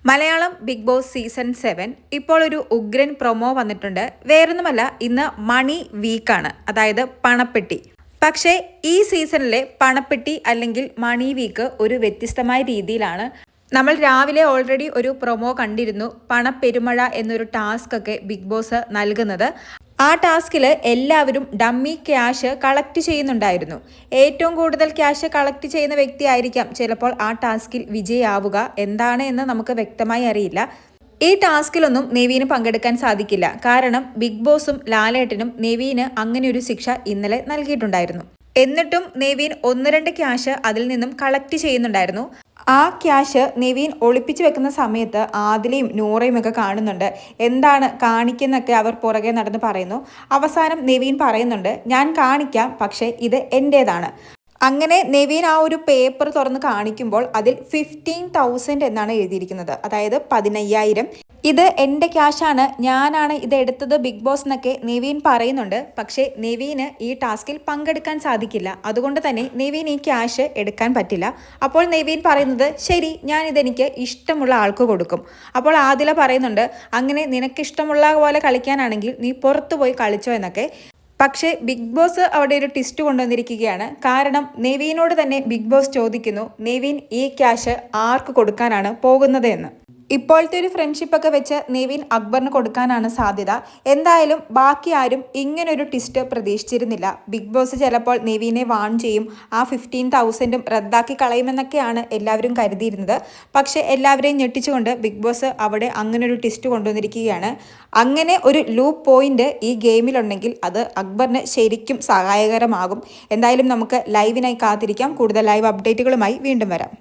Malayalam big boss season 7 ഇപ്പോൾ ഒരു ഉഗ്രൻ പ്രൊമോ വന്നിട്ടുണ്ട്. വേറൊന്നുമല്ല, ഇന്ന് മണി വീക്കാണ്, അതായത് പണപ്പെട്ടി. പക്ഷേ ഈ സീസണിലെ പണപ്പെട്ടി അല്ലെങ്കിൽ മണി വീക്ക് ഒരു വ്യത്യസ്തമായ രീതിയിലാണ്. നമ്മൾ രാവിലെ ഓൾറെഡി ഒരു പ്രൊമോ കണ്ടിരുന്നു, പണപ്പെരുമഴ എന്നൊരു ടാസ്ക് ഒക്കെ ബിഗ് ബോസ് നൽകുന്നത്. ആ ടാസ്കിൽ എല്ലാവരും ഡമ്മി ക്യാഷ് കളക്ട് ചെയ്യുന്നുണ്ടായിരുന്നു. ഏറ്റവും കൂടുതൽ ക്യാഷ് കളക്ട് ചെയ്യുന്ന വ്യക്തിയായിരിക്കാം ചിലപ്പോൾ ആ ടാസ്കിൽ വിജയാവുക. എന്താണ് എന്ന് നമുക്ക് വ്യക്തമായി അറിയില്ല. ഈ ടാസ്കിലൊന്നും നെവീന് പങ്കെടുക്കാൻ സാധിക്കില്ല. കാരണം ബിഗ് ബോസും ലാലേട്ടനും നെവീന് അങ്ങനെ ഒരു ശിക്ഷ ഇന്നലെ നൽകിയിട്ടുണ്ടായിരുന്നു. എന്നിട്ടും നെവീൻ 1-2 ക്യാഷ് അതിൽ നിന്നും കളക്ട് ചെയ്യുന്നുണ്ടായിരുന്നു. ആ ക്യാഷ് നെവീൻ ഒളിപ്പിച്ചു വെക്കുന്ന സമയത്ത് ആദിലയും നൂറയും ഒക്കെ കാണുന്നുണ്ട്. എന്താണ് കാണിക്കുന്നൊക്കെ അവർ പുറകെ നടന്ന് പറയുന്നു. അവസാനം നെവീൻ പറയുന്നുണ്ട്, ഞാൻ കാണിക്കാം, പക്ഷേ ഇത് എൻ്റേതാണ്. അങ്ങനെ നെവീൻ ആ ഒരു പേപ്പർ തുറന്ന് കാണിക്കുമ്പോൾ അതിൽ 15,000 എന്നാണ് എഴുതിയിരിക്കുന്നത്, അതായത് 15,000. ഇത് എൻ്റെ ക്യാഷാണ്, ഞാനാണ് ഇത് എടുത്തത് ബിഗ് ബോസ് എന്നൊക്കെ നെവീൻ പറയുന്നുണ്ട്. പക്ഷേ നെവീന് ഈ ടാസ്കിൽ പങ്കെടുക്കാൻ സാധിക്കില്ല. അതുകൊണ്ട് തന്നെ നെവീൻ ഈ ക്യാഷ് എടുക്കാൻ പറ്റില്ല. അപ്പോൾ നെവീൻ പറയുന്നത്, ശരി, ഞാൻ ഇതെനിക്ക് ഇഷ്ടമുള്ള ആൾക്ക് കൊടുക്കും. അപ്പോൾ ആദില പറയുന്നുണ്ട്, അങ്ങനെ നിനക്കിഷ്ടമുള്ള പോലെ കളിക്കാനാണെങ്കിൽ നീ പുറത്തു പോയി കളിച്ചോ എന്നൊക്കെ. പക്ഷേ ബിഗ് ബോസ് അവിടെ ഒരു ട്വിസ്റ്റ് കൊണ്ടുവന്നിരിക്കുകയാണ്. കാരണം നെവീനോട് തന്നെ ബിഗ് ബോസ് ചോദിക്കുന്നു, നെവീൻ ഈ ക്യാഷ് ആർക്ക് കൊടുക്കാനാണ് പോകുന്നത് എന്ന്. ഇപ്പോഴത്തെ ഒരു ഫ്രണ്ട്ഷിപ്പൊക്കെ വെച്ച് നെവീൻ അക്ബറിന് കൊടുക്കാനാണ് സാധ്യത. എന്തായാലും ബാക്കി ആരും ഇങ്ങനൊരു ട്വിസ്റ്റ് പ്രതീക്ഷിച്ചിരുന്നില്ല. ബിഗ് ബോസ് ചിലപ്പോൾ നെവീനെ വാൺ ചെയ്യും, ആ 15,000 റദ്ദാക്കി കളയുമെന്നൊക്കെയാണ് എല്ലാവരും കരുതിയിരുന്നത്. പക്ഷേ എല്ലാവരെയും ഞെട്ടിച്ചുകൊണ്ട് ബിഗ് ബോസ് അവിടെ അങ്ങനൊരു ട്വിസ്റ്റ് കൊണ്ടുവന്നിരിക്കുകയാണ്. അങ്ങനെ ഒരു ലൂപ്പ് പോയിന്റ് ഈ ഗെയിമിലുണ്ടെങ്കിൽ അത് അക്ബറിന് ശരിക്കും സഹായകരമാകും. എന്തായാലും നമുക്ക് ലൈവിനായി കാത്തിരിക്കാം. കൂടുതൽ ലൈവ് അപ്ഡേറ്റുകളുമായി വീണ്ടും വരാം.